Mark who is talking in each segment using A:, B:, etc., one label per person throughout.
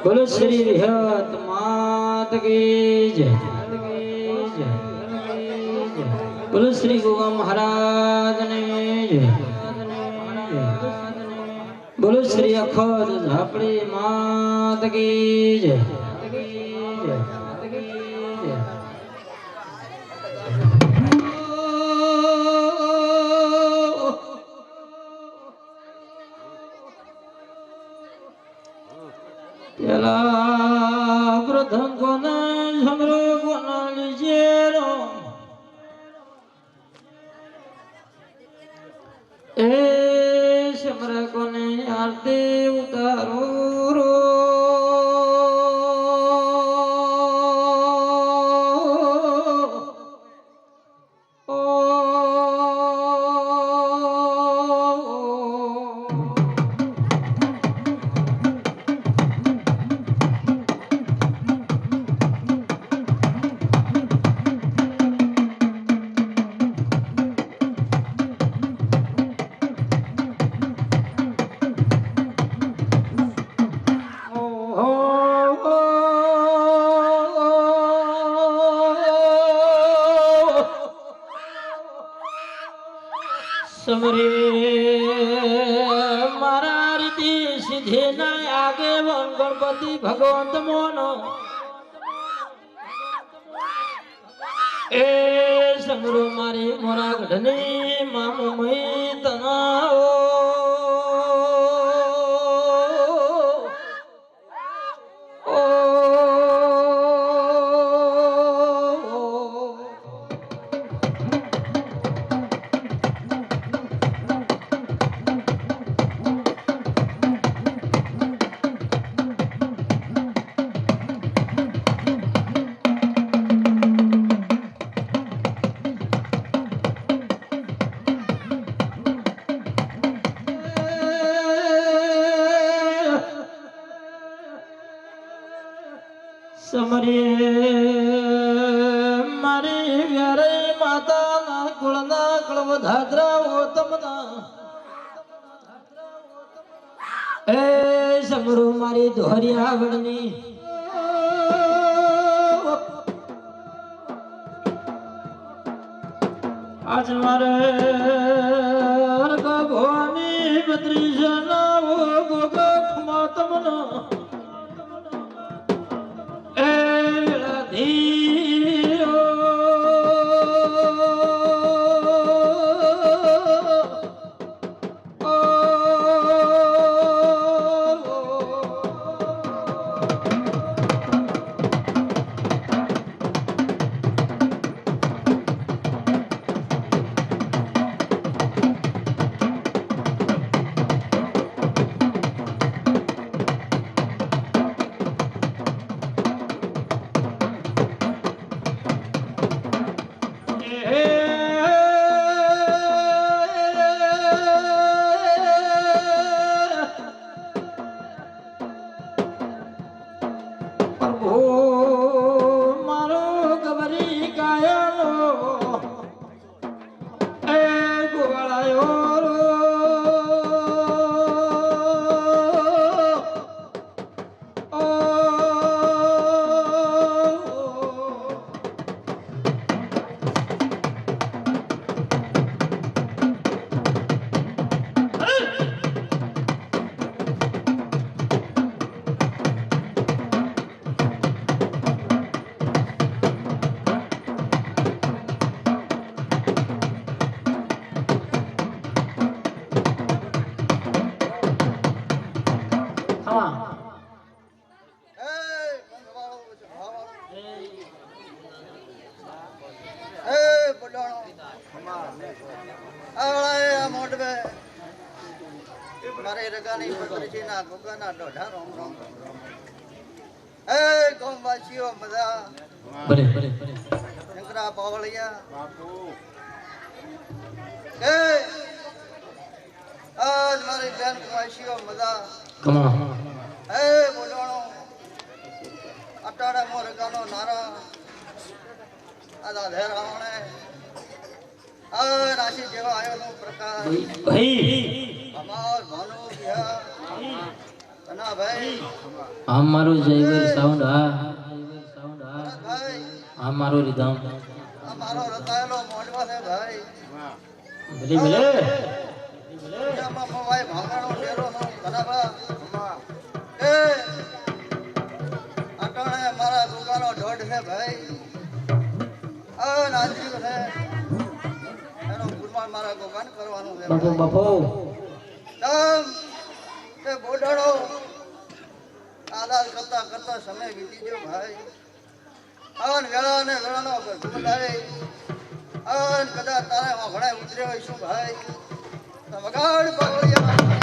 A: बोलो श्री विहत मात की जय। बोलो श्री गोगा महाराज ने जय। बोलो श्री अखोद झापड़ी मात की जय। प्रथम कोना झमरो कोना लीजेरो ए शमरा कोने आरती उतारो रो समरे मारा रीति सीधे न आगे वन गणपति भगवंत मोनो ए समरो मारे मोरा गढ़ने मामू मई तनाओ समरे मारे व्यारे माता ना कुलना कलव धाद्रा ओतमना ए समरो मारी दोहरिया वडनी आज मारे का भवानी बद्रीशना वो गोगा खमातमना मारे रगानी पकड़ी ना गोगाना डोढा रोम रोम ए गोमवासियो मजा
B: बरे बरे बरे
A: शंकरा पावलिया बापू ए आज मारे बहन गोमवासियो मजा
B: कमा
A: ए बोलोणो अटाड़ा मोर गानो नारा आदा धेरावणे आ राशि जेवा आयो नो प्रकाश
B: भाई
A: हमार भानु बिहा तना મુનાભાઈ
B: આ મારું જયવીર સાઉન્ડ હા
A: ભાઈ
B: આ મારું રીધમ
A: આ મારો રતાયેલો મોઢવા છે ભાઈ
B: ભલે ભલે
A: દુનિયામાં મોવાય ભાંગણો ડેરો નો ઘનાબા એ અટાણે મારા દુકાનો ઢોઢ છે ભાઈ આ નાજી છે એનો ગુરમાન મારા દુકાન કરવાનું છે
B: બાપુ બાપુ
A: તમ તે બોડાડો આદાર કરતા કરતા સમય વીતી ગયો ભાઈ અન વેળા ને વેળાનો ભૂલાય અન કદાચ તારે ઘણા ઉતર્યો હોય શું ભાઈ તો વગાડ પાવડિયા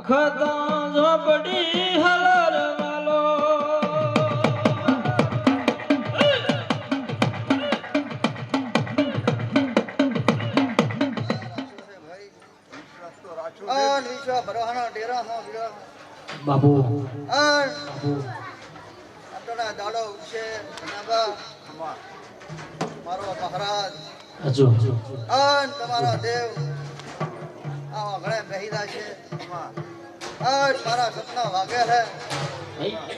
B: ખતા ઝોપડી હલર વાલો
A: અન વિશ્વા ભરવાનો ડેરા નો વિરા
B: બાપુ
A: અન
B: બાપુ
A: અટણા દાડો ઉછે ઘનાબા મારો મહારાજ
B: હજુ
A: અન તમારા દેવ આવા ઘણા બેહીદા છે અન મારા સપના વાગે છે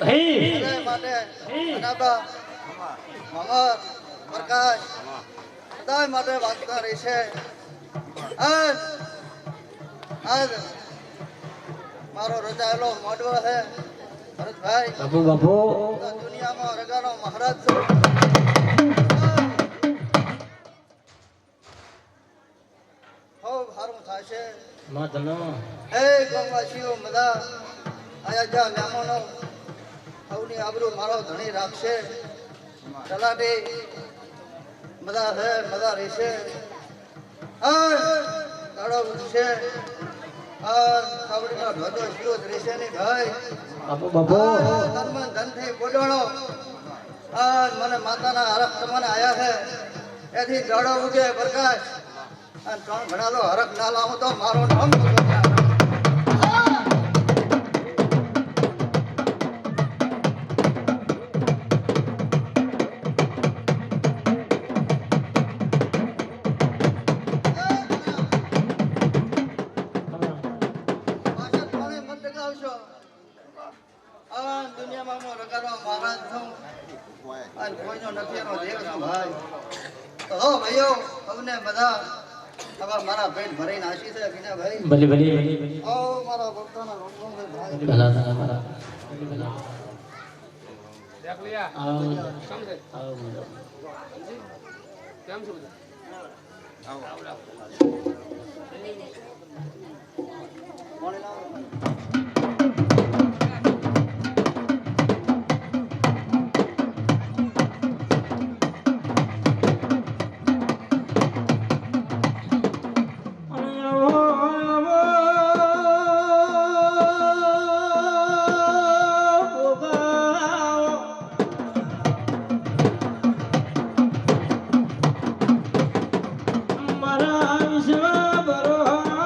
B: ભાઈ
A: સદાય માટે ઘનાબા મમર પ્રકાશ સદાય માટે વાગતા રહેશે અન આજ મારો રચાયેલો મોડવો છે ભરતભાઈ
B: બાપુ બાપુ
A: આ દુનિયામાં રગાનો મહારાજ છું ખૂબ સારું થશે
B: મતનો
A: એ ગામવાસીઓ બધા આયા જા મહેમાનો સૌની આબરૂ મારો ધણી રાખશે તલાટી બધા છે બધા રહેશે દાડો ઉઠશે ખાવડીનો ઢોધો શીરો જ રહેશે નહીં ભાઈ
B: બાપુ બાપુ
A: ધનમન ધનથી બોડોળો મને માતાના હરખ તમને આયા છે એથી દાડો ઉગે પ્રકાશ અને ત્રણ ઘણા હરખ ના લાવું તો મારો નામ દુનિયામાં હું રગાનો મહારાજ છું અને કોઈનો નથી એનો દેવ છું ભાઈ તો હો ભાઈઓ અમને બધા હવે મારા પેટ ભરીને આશી છે કે ભાઈ
B: ભલે ભલે
A: ઓ મારા ભક્તોના રોમ ભાઈ
B: ભલા થા મારા દેખ લિયા આવ સમજે આવ કેમ છો બધા આવ
A: કોણે લાવો
B: મારા વિશ્વ બરો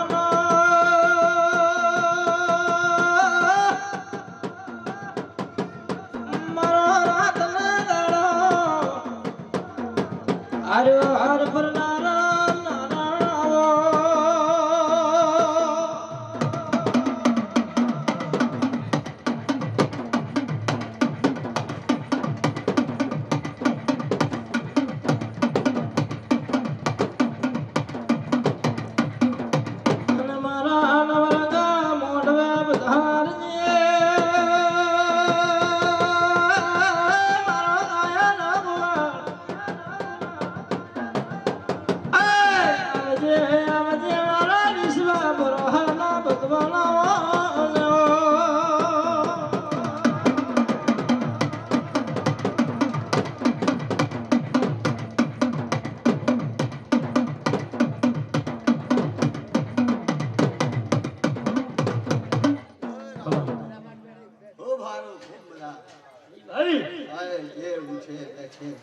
A: છે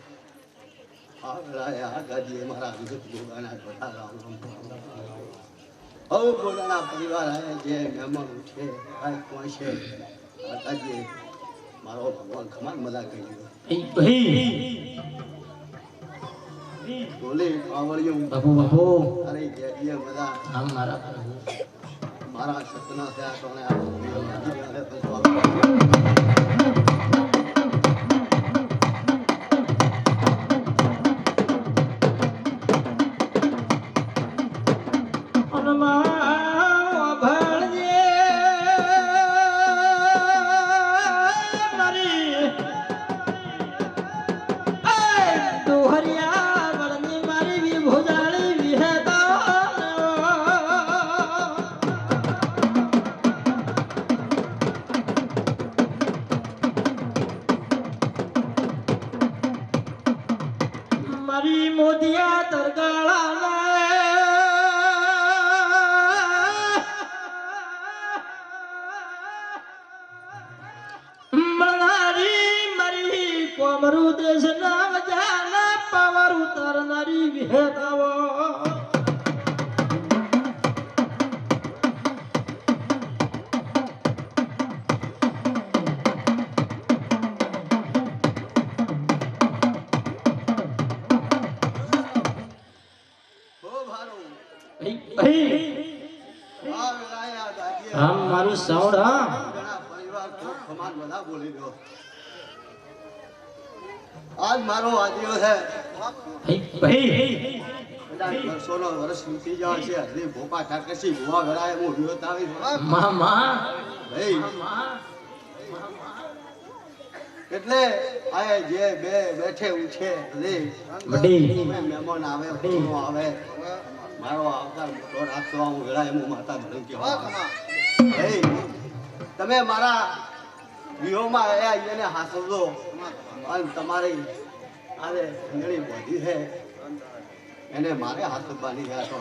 A: આ વેળાએ આ ગાદીએ મારા વિગત ગોગાના બધા રામ હવે ગોગાના પરિવાર આવે જે મહેમાન છે આ કોણ છે આ ગાદીએ મારો ભગવાન ખમાન મજા કરી બોલે પાવળિયું
B: બાપુ બાપુ
A: અરે જે બધા
B: આમ મારા પ્રભુ
A: મારા સપના થયા તો
B: મારી મોદિયા તરગાળા મળનારી મારી કોમરુ દેશના વજાના પાવર ઉતારનારી વિહેતાવો આમ મારું સાઉન્ડ હા
A: ખમાન બધા બોલી દો આજ મારો આદિયો છે વર્ષોનો વર્ષ વીતી જાય છે હજી ભોપા ઠાકરસી ભુવા વેળાએ હું વિરોધ આવી
B: મામા
A: ભાઈ એટલે આ જે બે બેઠે ઉઠે મહેમાન આવે આવે મારો આવતા મોટો રાખતો હું વેળાએ હું માતા ધણી કહેવા ભાઈ તમે મારા વિહોમાં આવ્યા એને હાસવજો અને તમારી આને ઘણી બધી છે એને મારે હાથ બાંધી ગયા છો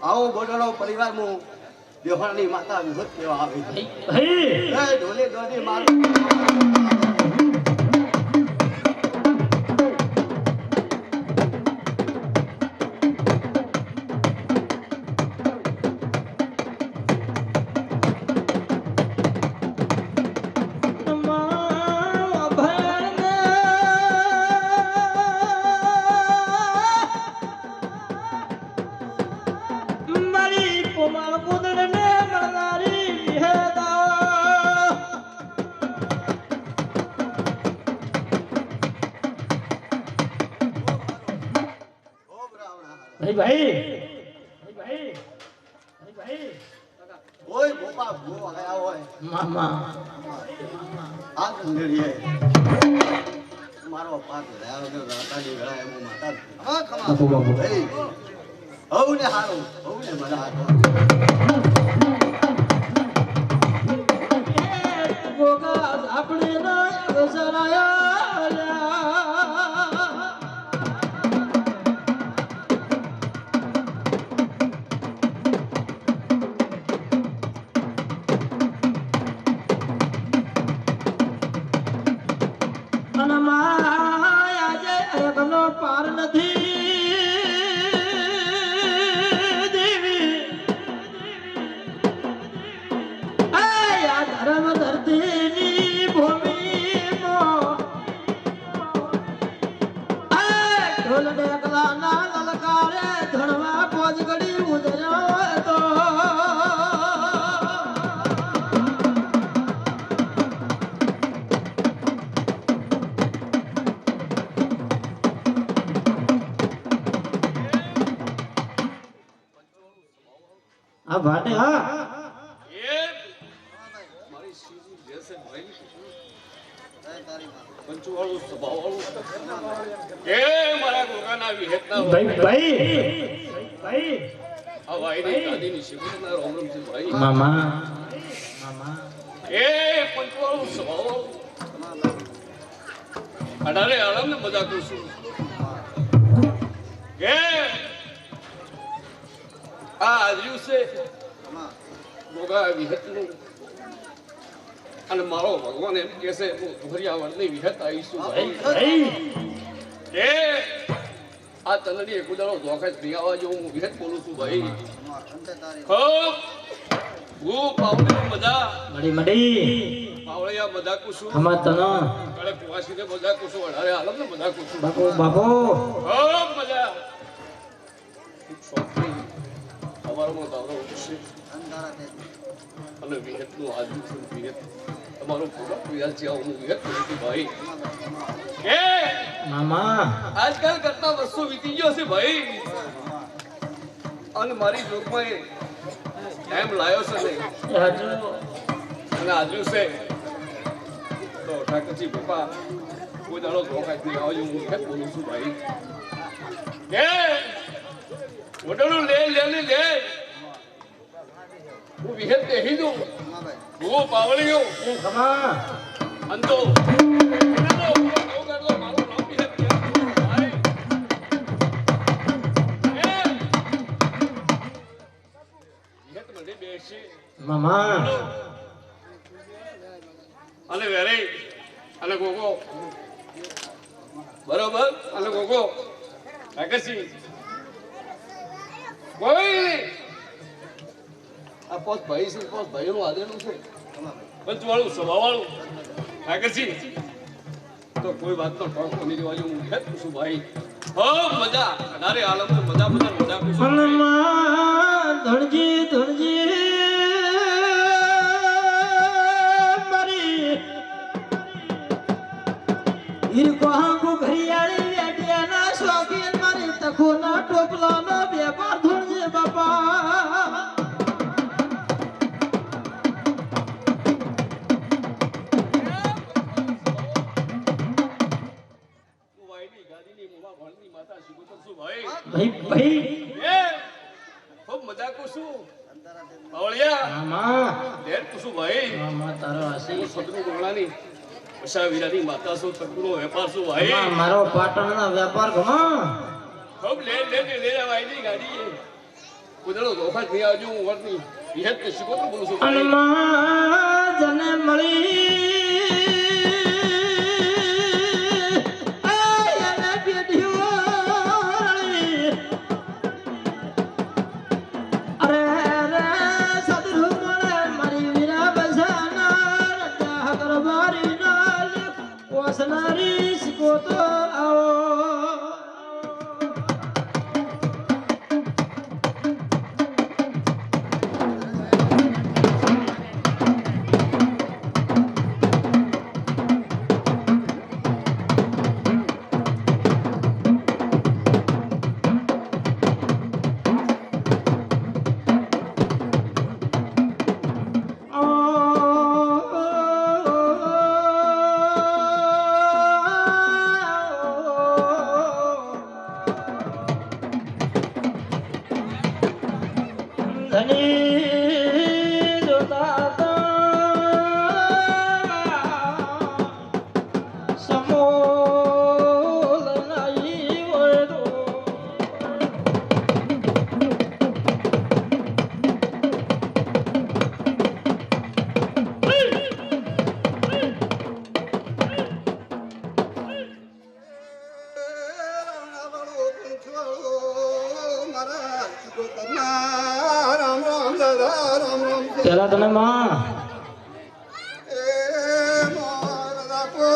A: આવો બોડનો પરિવાર હું દેવાળની માતા વિભૂત કહેવા આવી ઢોલે ઢોલી મારું ઓય બોપા ભો આયા હોય
B: મામા
A: આ સુંદરીએ મારો પાક રહ્યા વગર રાતાની વેળાએ હું માતા હા ખમા
B: બાપુ બાપુ
A: ભાઈ હવ ને હારું હવ ને મજા આતો
B: ગોગા આપણે ના વસરાયા પાર નથી દેવી આ ધર્મ ધરતીની ભૂમિમાં ઢોલ ડેકલા ના લલકારે ધણવા પોજ ગડી ઉદર્યો તો આ ભાટે હા
C: એ મારી સીધી જેસે ભાઈ પંચવાળું સ્વભાવવાળું કે મારા ગોગાના વિહેતના
B: ભાઈ
C: આ વાયની દાદીની શિબિરના રોમ રોમ છે ભાઈ
B: મામા
C: એ પંચવાળું સ્વભાવવાળું અડારે આરામને મજા કરું છું કે આ દિવસે ગોગા વિહેતનું અને મારો ભગવાન એમ કહે છે હું ધોરિયાવળની વિહત આવીશું ભાઈ
B: ભાઈ
C: એ આ તલડી એક ઉદારો ધોકા જ નહીં આવવા જો હું વિહત બોલું છું ભાઈ
A: અંતે તારી
C: ખૂબ હું પાવડી મજા
B: મડી મડી
C: પાવળિયા બધા કુસુ
B: ખમા તનો
C: કળે કુવાસીને બધા કુસુ અઢારે આલમ ને બધા કુસુ
B: બાપુ બાપુ
C: ખૂબ મજા ખૂબ શોખથી અમારો તારો છે
A: અંધારા તે
C: અને વિહતનું આજનું છે વિહત તમારો પૂરો પ્રયાસ છે હું વિહત કરું છું ભાઈ કે
B: મામા
C: આજકાલ કરતા વર્ષો વીતી ગયો છે ભાઈ અને મારી જોગમાં ટાઈમ લાયો છે ને
B: એ હજુ
C: અને આજુ છે તો ઠાકરજી બાપા કોઈ દાડો ધોકા જ નહીં આવ્યો હું વિહત બોલું છું ભાઈ કે વડોલું લે હું વિહત દેહી દઉં
A: ભાઈ
C: હું પાવળિયો
B: એ ખમા
C: અંતો
B: મામા
C: અને વેરે અને ગોગો બરોબર અને ગોગો કાકસી કોઈ નહીં આ પોત ભાઈ છે પોત ભાઈનું આદેલું છે પંચવાળું સભાવાળું કાકસી તો કોઈ વાતનો ટોક બની દેવાજો હું ખેત છું ભાઈ હો મજા અઢારે આલમ તો મજા ખુશું
B: મનમાં ધણજી ધણજી મારી ઈરકો હાંગુ ઘરિયાળી વેટિયાના શોખીન મારી તખોના ટોપલાનો વેપાર ધણજી બાપા ભાઈ ભાઈ
C: ખૂબ મજા કુશું
A: અંધારા તે
C: બાવળિયા
B: મામા
C: દેર કુશું ભાઈ
B: મામા તારો આશી
C: હું સદગુરુ ગોળાની ઉષા વીરાની માતા છું તકુનો વેપાર છું ભાઈ
B: મામા, મારો પાટણનો વેપાર ગમો
C: ખૂબ લે જવાયની ગાડી કુદરતો ધોખા જ નહીં આવજો હું વર્તની વિહત કે શીખો તો બોલું છું ભાઈ.
B: અનમાં જને મળી આય એને પેઢીઓ રળી. અરે રે સદરુ મળે મારી વીરા બજાના રજા કરવારી ના ઓસનારી શીખો તો આવો ધની જોતા સમોલ નહીં વળતો પેલા તને માં બાબુ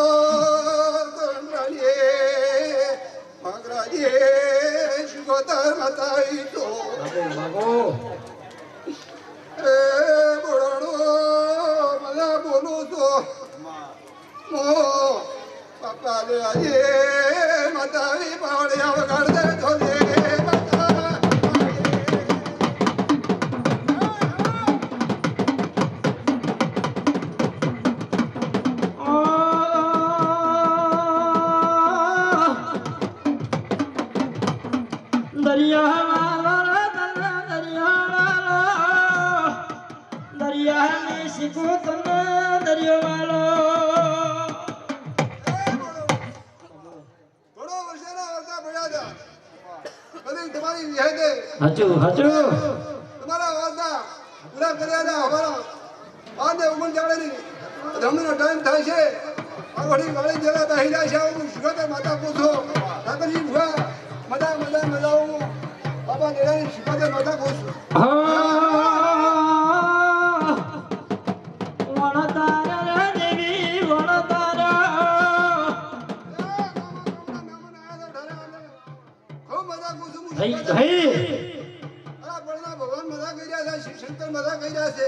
B: દરિયા ની શીખો તને દરિયો વાળો હાચું હાચું
A: તમારા વાદા પૂરા કર્યા હતા અમારા આને ઉમન જાડે ની
D: ધમનો ટાઈમ થાય છે આ વળી વાળી દેવા બેહી જાય છે હું શિખોતર માતા પૂછો ઠાકરજી ભુવા મજા હું બાબા દેરાની શિખોતર માતા પૂછું ભગવાન મજા કરી રહ્યા છે શિવ શંકર મજા કરી રહ્યા છે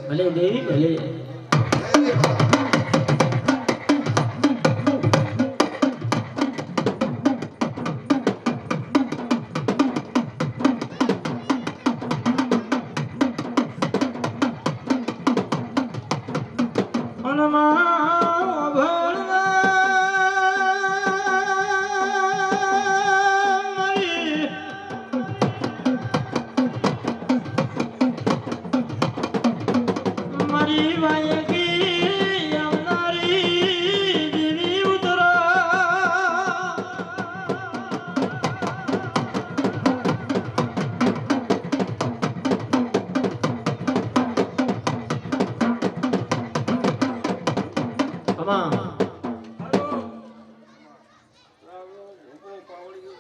B: ભલે દેવી ભલે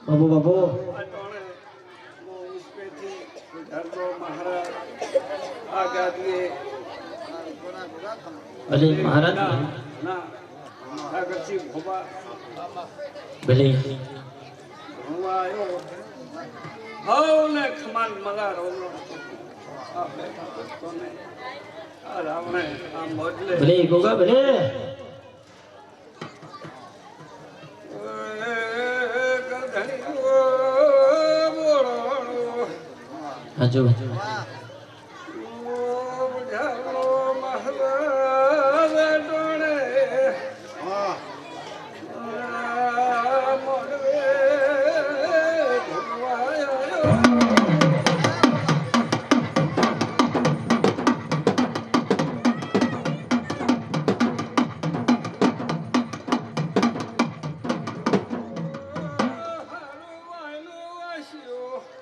B: બાબુ બાબુ અરે મહારાજ ભલે
C: ખમાન મલા રોલો આ બેઠા ભક્તોને આ રાવણે આ મોજલે
B: ભલે ગોગા ભલે હાજો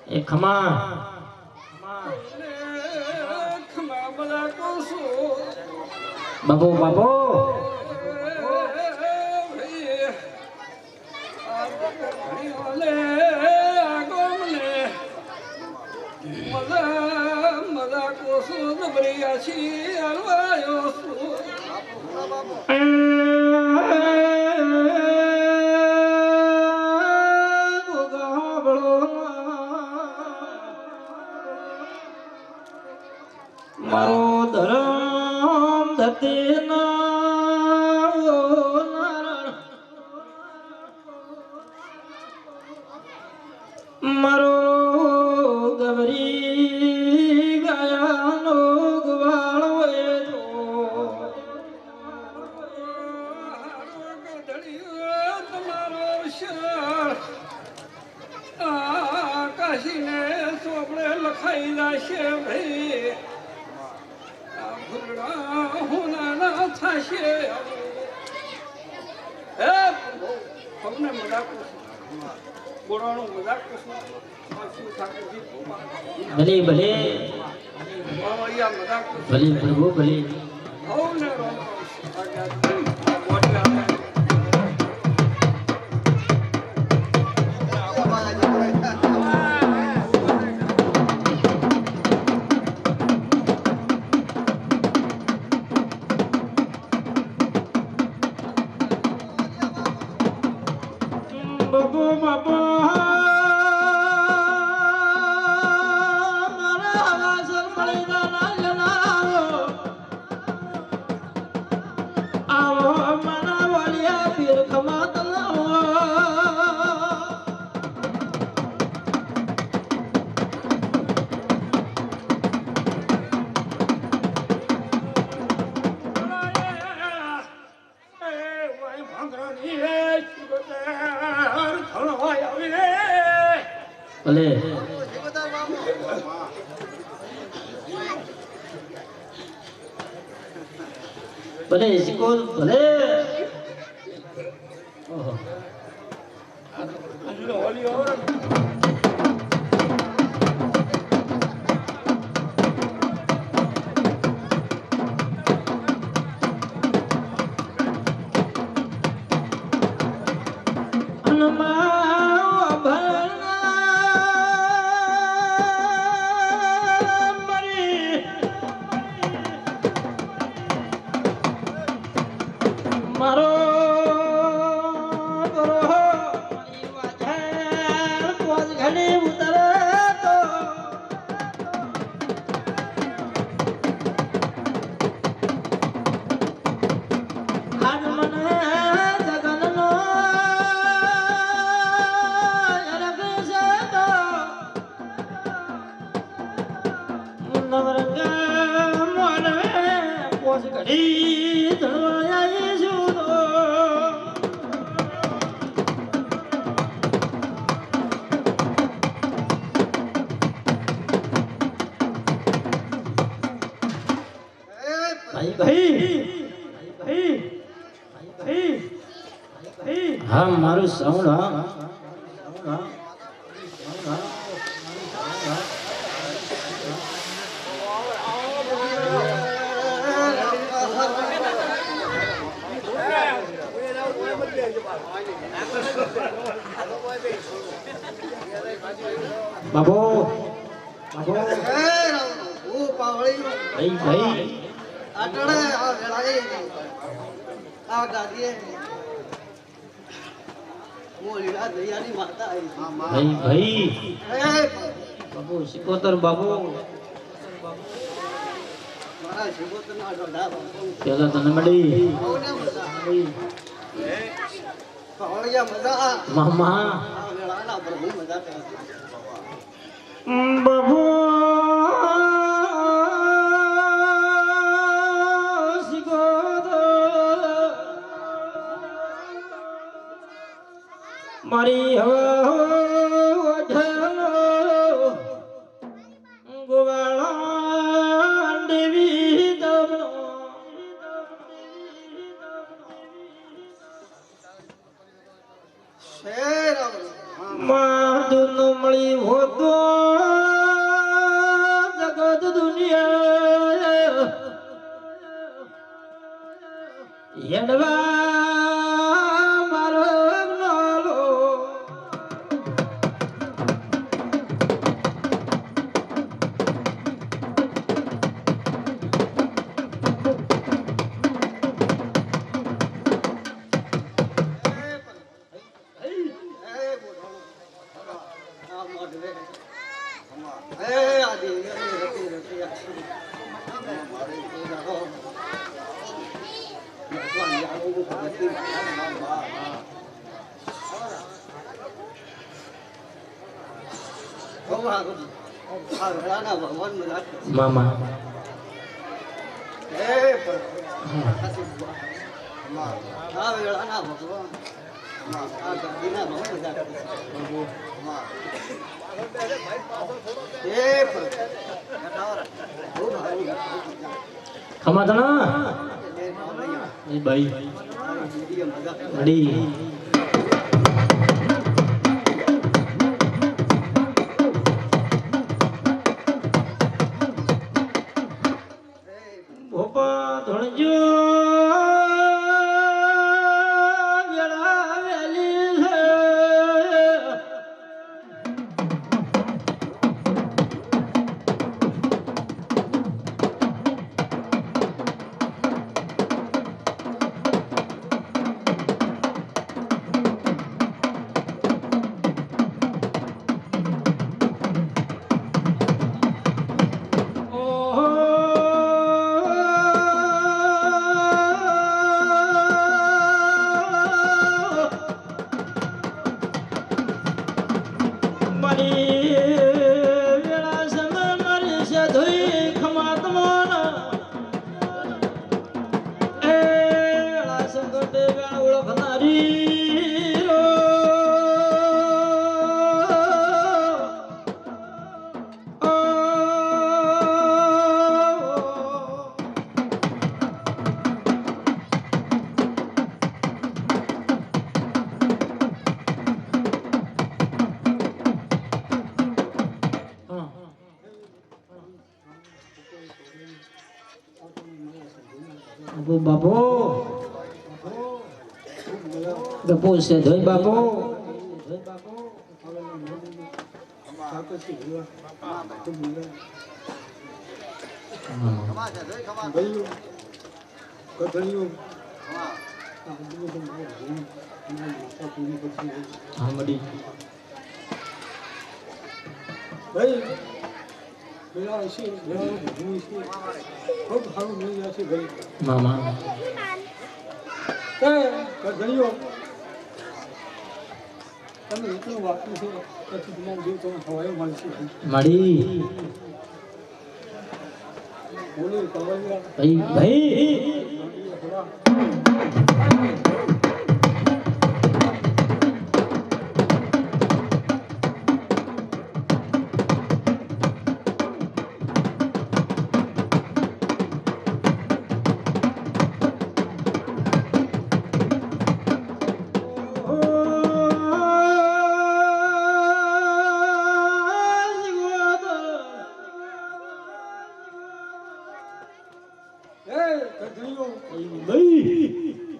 B: એ ખમા બાબુ બાબુ મારો ધરમ ધતી મારો ગવરી ગયાનો ગવાળો
C: તમારો કાશીને ચોપડે લખાઈ જશે ભાઈ હોના થશે હે તમને મજાક બોરાનો મજાક
B: ભલે ભલે
C: મજાક
B: ભલે પ્રભુ ભલે
C: હોને
B: બાબુ બાબુ મારા વાસણ મળી આવો મારા વાલિયા પીર ખમા તલાવો ભલે ભલે શીખો ભલે ઓહો મનમાં ભરણા મરી મારો ઘડી ઉતરે તો આજ મને જગનનો રગશે તો નવરંગ મોને પોસ ઘડી ધરવાઈ છું તો હા મારું સાઉન્ડ બાબો બાબો
A: હું પાવળી
B: ભાઈ
A: આટણે આ વેળાએ આ ગાદીએ હું લીલા દરિયાની માતા આવી
B: ભાઈ
A: એ
B: બાબુ સિકોતર બાબુ
A: મારા શિવોતરના ડોડા
B: પેલા તને મળી
A: બહુને મજા પાવળિયા મજા
B: મામા
A: આ વેળાના પ્રભુ મજા કરે
B: બાબુ સિકોતર મારી ઓઢલો ગોવાળા દેવી દમનો
A: શેર
B: માધુનો મળી હોતો જગત દુનિયા હેડવા મારો નાલો
A: ભગવાન મજા
B: મામા
A: આ વેળાના ભગવાન આ ગાદીના બહુ મજા કરે
B: ખમાતણા એ ભાઈ મળી ભોપા ધણજો વેળા વેલી છે બાપો ગપો છે ધોઈ બાપો
D: રાખો આગળના મોઢું સાતસી ભૂલા તો ભૂલા
A: ખમા છે જોઈ ખમા
D: ગયું કથળિયું
A: ખમા
D: આ બધું તો મારે ભૂલ માતા પૂરી પછી
B: હા મડી
D: ભાઈ પેલા હશે ઘણા ભૂલ છે ખૂબ સારું મળી જશે ભાઈ
B: મામા
D: કથળિયો તમે એટલું વાપર્યું છે પછી તમારું જીવ તમે ખવાય મળશે
B: મડી
D: બોલો કવાયા
B: ભાઈ ભાઈ
D: થોડા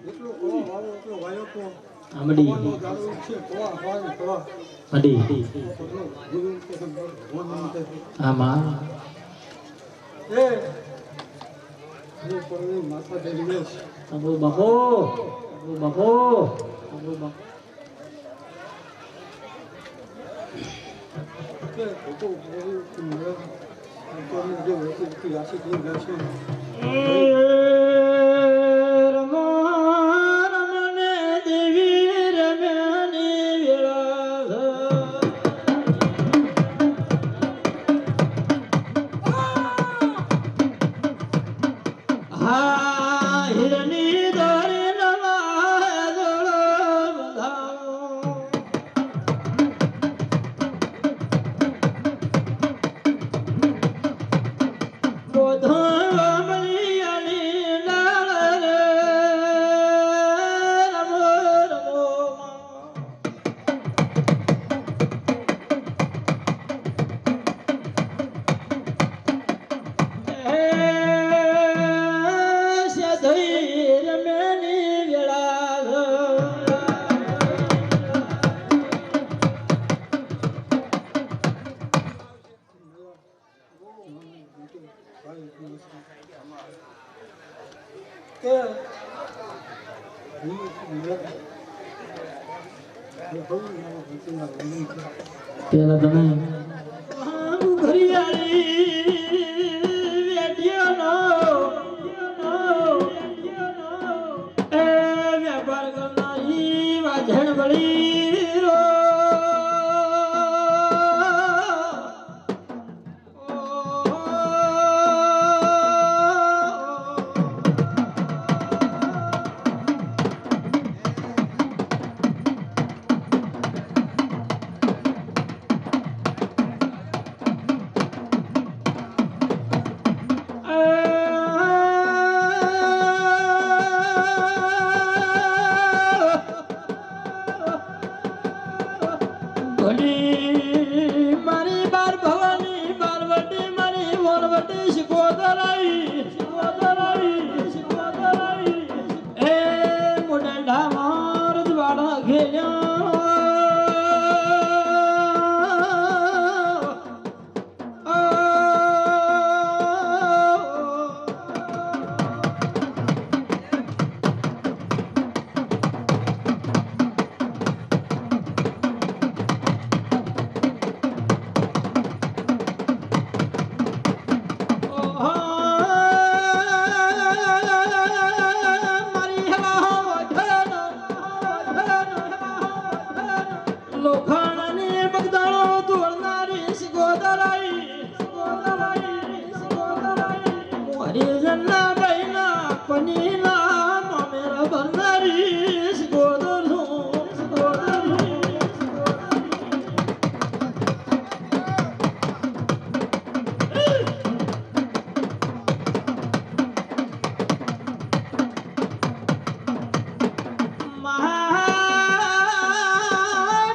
D: એટલો કવા વાળો એટલો વાયો તો
B: આમડી
D: કવાનો દારૂ છે કવા હવાને કવા
B: મડી
D: એટલો ગુરુ કે ભગવાન મને
B: આમાં
D: એ પરને માથા દેવીને
B: અબો બહો
D: કે તો બોલ્યું કે મને અંતરની જે વસ્તુ કે રાશિ થઈ ગયા છે
B: રમને દેવી રમ્યાની વિરાધ હા હિરની દોરી નવા દોડો બધાઓ પેલા તમે વ્યાપાર કરનારી વાજણ વળી રો ભલી મારી બાર ભવાની બારવટી મારી વનવટી શિકોદરાઈ એ મોઢા માર દ્વાડા ઘેલ્યા લોખંડની બગદાણો તોડનારી શિકોદરાઈ હરિજનના બહેના પનીના મામેરા ભરનારી શિકોદર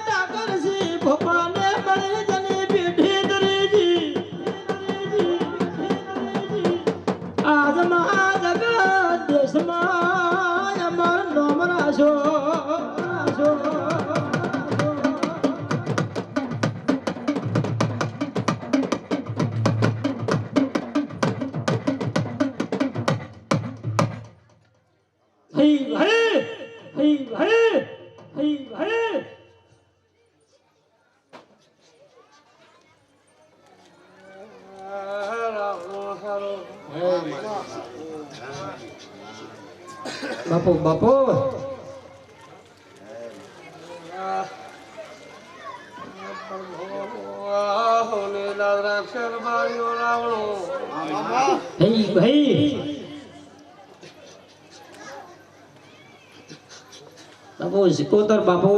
B: ટાકરસી બાપુ બાપુ ભાઈ બાપુ સિકોતર બાપુ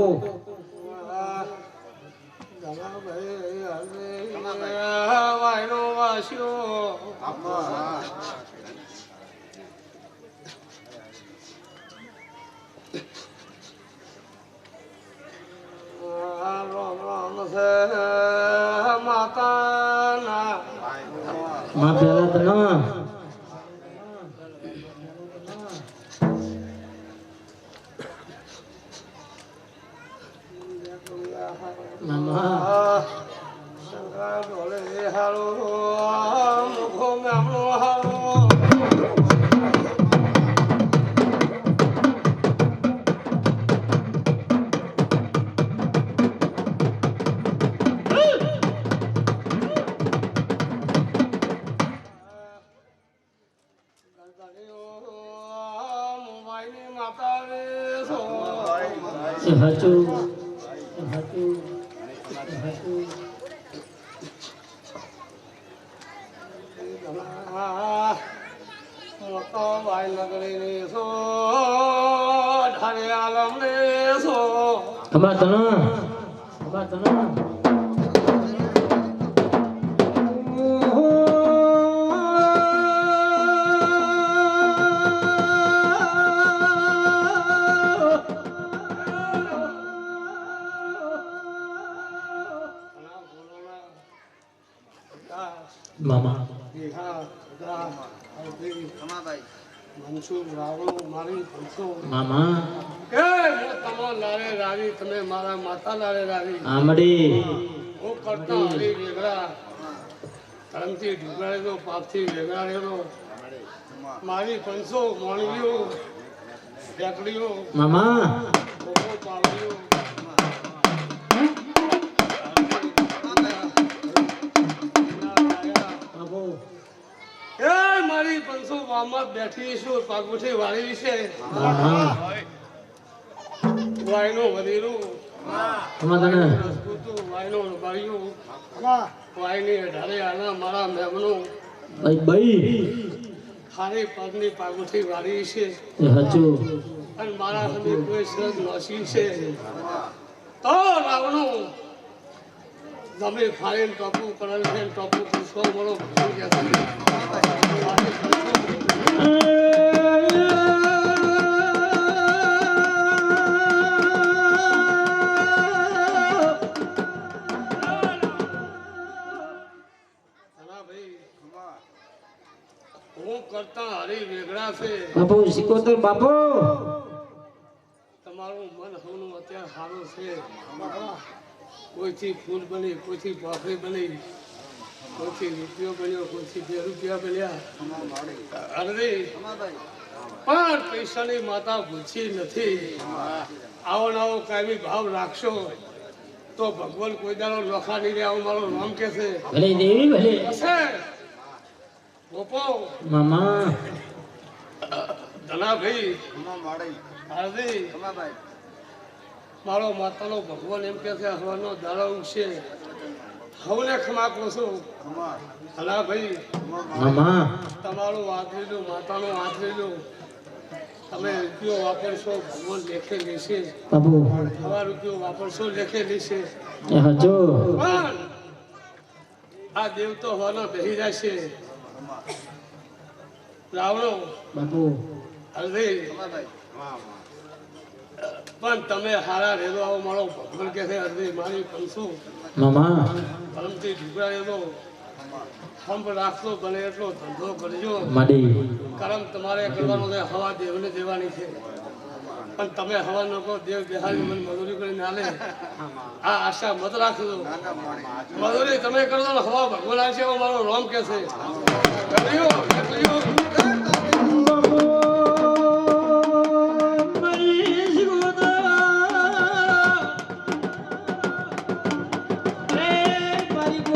B: માં પેલા તો ના મામા એ હાચું હાચું હાચું
C: મોટો ભાઈ નગરી ને સો ઢારે આલમ ને સો
B: અમાર તના મામા
C: મનસુખ રાવણો મારી પંસો
B: મામા
C: એ હું તમારા લારે રાવી તમે મારા માતા લારે રાવી
B: આમડી
C: હું કરતા હરી વેગળા ધર્મથી ઢુકળેલો પાપથી વેગળાડેલો મારી પંસો મોણવીઓ ઢેકડીઓ
B: મામા
C: ભોગો પાવડીઓ
B: બાપુ
C: એ મારી પંસો વામમાં બેઠી છું પાગુઠી વાળી છે
B: મામા
C: વાયનો વધેલું
B: અમાર તને
C: રસગુતું વાયનો રબાયું વાયની અઢારે આના મારા મેમનું
B: ભાઈ
C: ખારી પગની પાગુઠી વાળી છે
B: એ હાચું
C: અને મારા હમે કોઈ સરસ નોસી છે તો રાવણો તમે ફાડીને ટોપું કરેલ છે ટોપું પૂછો મળો ભૂલી ગયા હું કરતા હરી વેગળા છે
B: બાપુ સિકોતર બાપુ
C: તમારું મન હવનું અત્યારે સારું છે કોઈથી ફૂલ બની કોઈથી પાખડી બની કોઈથી રૂપિયો બન્યો કોઈથી 2 રૂપિયા બન્યા અરે પણ પૈસાની માતા ભૂલતી નથી આવો નવો કાયમી ભાવ રાખશો તો ભગવાન કોઈ દાડો લખા નહીં રહે આવું મારું નામ કે છે
B: ભલે દેવી ભલે
C: હશે ગોપો
B: મામા
C: ધનાભાઈ હાર્દી મારો માતાનો ભગવાન એમ કે છે હવાનો દાડો ઉગશે હવને ખમાકો છું ધનાભાઈ
B: મામા
C: તમારું આથરેલું માતાનું આથરેલું તમે રૂપિયો વાપરશો ભગવાન લેખે લેશે
B: બાપુ
C: તમારો રૂપિયો વાપરશો લેખે લેશે
B: એ હાચું
C: પણ આ દેવ તો હવાનો બેહી જશે રાવણો
B: બાપુ
C: હરદે પણ તમે હારા રેલો આવો મારો ભગવાન કે છે હરદે મારી પંસો
B: મામા
C: પરમથી ઢુકડા રેલો હંપ રાખશો બને એટલો ધંધો કરજો
B: માડી
C: કરમ તમારે કરવાનો છે હવા દેવને દેવાની છે પણ તમે હવા ન કહો દેવ બેહારી મને મજૂરી કરીને આલે આ આશા મત રાખજો મજૂરી તમે કરજો ને હવા ભગવાન આવશે એવો મારો રોમ કે છે કર્યો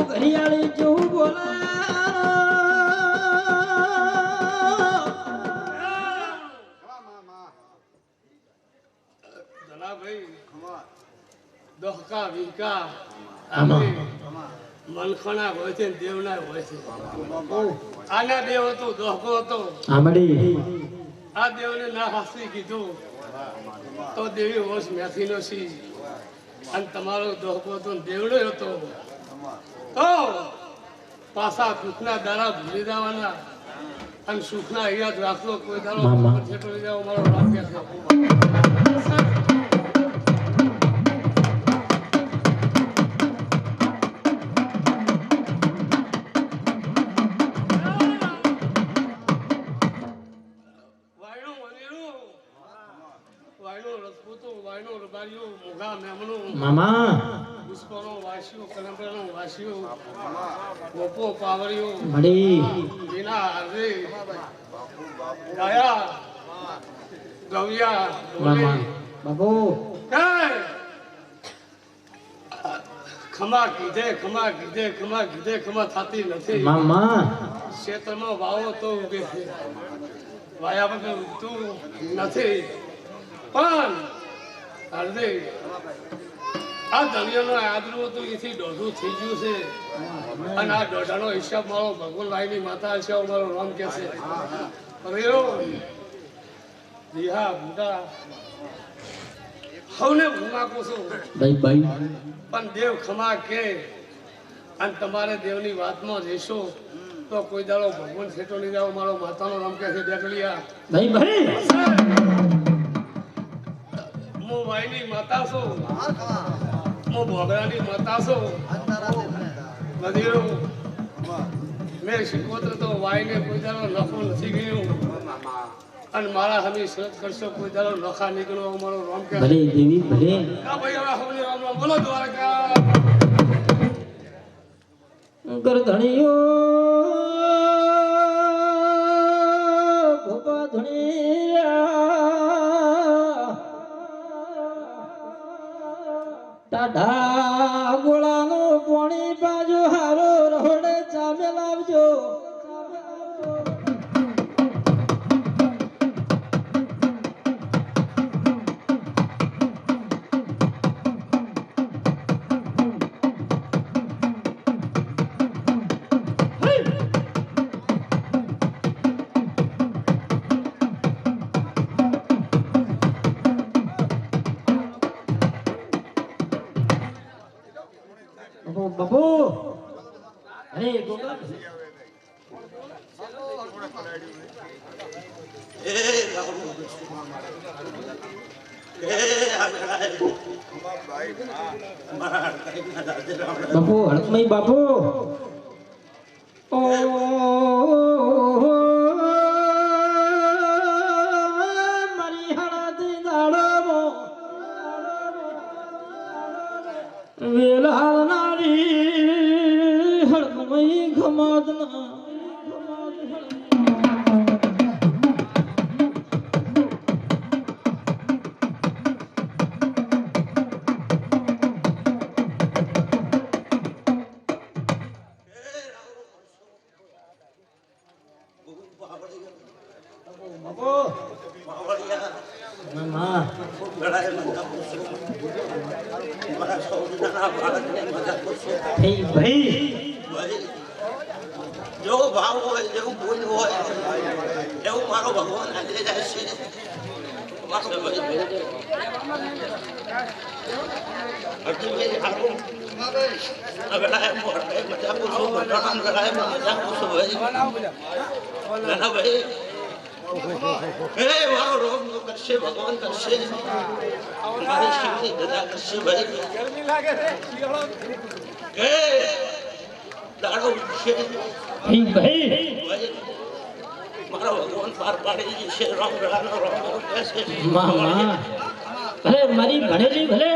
B: ઘડિયાળી જેવું બોલે
C: હકા વિકા
B: આમાં.
C: મનખણા હોય છે ને દેવના હોય છે આના દેવ હતો દોહકો હતો
B: આમડી
C: આ દેવને ના હાસી કીધું તો દેવી વંશ મેથીનો સી અને તમારો દોહકો હતો ને દેવડો હતો તો પાછા દુઃખના દારા ભૂલી જવાના અને સુખના યાદ રાખલો કોઈ દાડો
B: મામા.
C: છેટો લઈ જાવ મારો રામ કે છે વાયણું વગેરું, વાયણું રજપૂતું, વાયણું રબારીયું, મોઘા મેમણું,
B: મામા
C: પુષ્પનો વાસ્યું, કલંબરનો વાસ્યું, ગોપો પાવરિયું,
B: મળી
C: વીણા હાર્દી, ગાયા, ગવ્યા,
B: મામા
C: ઢોલી,
B: બાપુ
C: કાંઈ. ખમા કીધે ખમા કીધે ખમા કીધે ખમા થતી નથી
B: મામા
C: ક્ષેત્રમાં વાવો તો ઉગે છે વાયા વગર ઉગતું નથી પણ હાર્દિક આ દરિયાનો આદરું હતું એથી દોઢું થઈ ગયું છે અને આ દોઢાનો હિસાબ મારો ભગવાન લાઈની માતા હિસાબ મારો રામ કે છે રેરો દિહા બુડા હવને ભૂમાકું છું
B: ભાઈ ભાઈ
C: પણ દેવ ખમા કે અને તમારે દેવની વાતમાં રહેશો તો કોઈ દાડો ભગવાન છેટો લઈ જાઓ મારો માતાનો નામ કે છે ડેકલિયા
B: ભાઈ ભાઈ
C: હું વાયની માતા છું
A: હા ખમા
C: હું ભોગરાની માતા છું
A: અંતરા દેવને
C: બધીરો મેં શીખવત્ર તો વાયને કોઈ દાડો નફો નથી ગયું અને મારા હમી શરત કરશો કોઈ દાડો નખા નીકળો મારો રામ કે
B: ભલે દેવી ભલે
C: આ ભાઈ હવે હવને રામ રામ બોલો દ્વારકા
B: ગરધણીઓ ભોપા ધણીયા ટાઢા ગોળાનો પોણી બાજુ હારો રહોડે ચામે લાવજો બાપુ અરે ગોગા બાપુ હળકમઈ બાપુ ઓ મારી હળદી દાડો વેલાલ નારી હળકમઈ ખમાદના મામા એ ભાઈ
E: જો ભાવ હોય જેવું ભૂલ હોય એવું મારો ભગવાન આજે જાય છે મારો ભાઈ અર્જુનભાઈ હારું અગડાય મોરડે મજા પૂછું બટાણા ગડાય મજા પૂછું ભાઈ ના ભાઈ હે મારો રોગ નો કરશે ભગવાન કરશે મારી શક્તિ દયા કરશે ભાઈ ગરમી લાગે છે હે દાડો છે
B: એ ભાઈ
E: મારો ભગવાન પાર પાડી છે રામ રામ કહે છે
B: મામા ભલે મારી ભણેલી ભલે